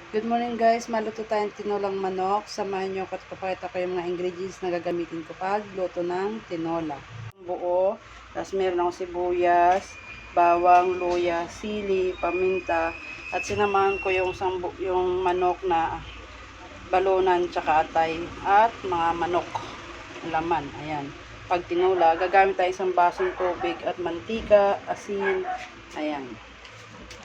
Good morning guys, maluto tayong tinolang manok. Samahan nyo at papakita ko yung mga ingredients na gagamitin ko pag luto ng tinola. Buo, tapos meron akong sibuyas, bawang, luya, sili, paminta, at sinamahan ko yung manok na balunan tsaka atay at mga manok laman. Ayan. Pag tinola, gagamit tayo isang basong tubig at mantika, asin. Ayan.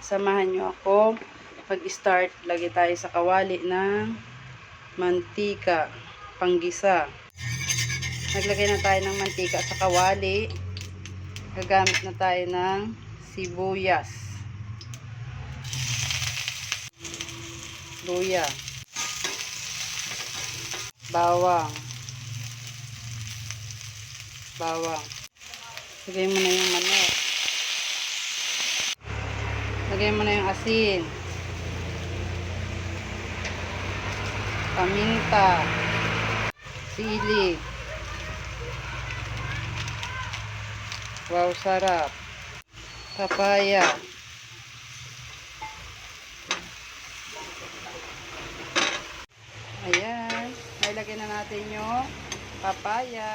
Samahan nyo ako. Pag-start, lagay tayo sa kawali ng mantika, panggisa. Naglagay na tayo ng mantika sa kawali. Gagamit na tayo ng sibuyas, luya, bawang. Lagay mo na yung manok. Lagay mo na yung asin, paminta, sili. Wow, sarap. Papaya. Ayan. Nailagay na natin yung papaya.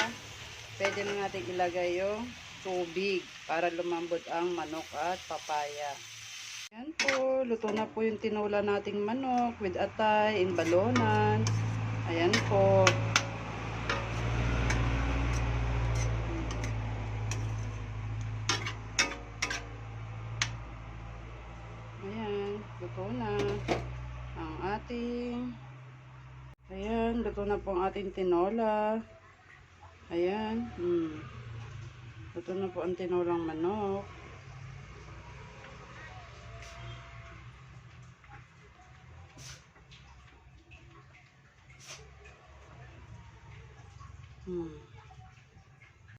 Pwede na natin ilagay yung tubig para lumambot ang manok at papaya. Ayan po. Luto na po yung tinula nating manok with atay in balonan. Ayan po. Ayan. Luto na ang ating luto na po ang ating tinola. Ayan. Luto na po ang tinolang manok.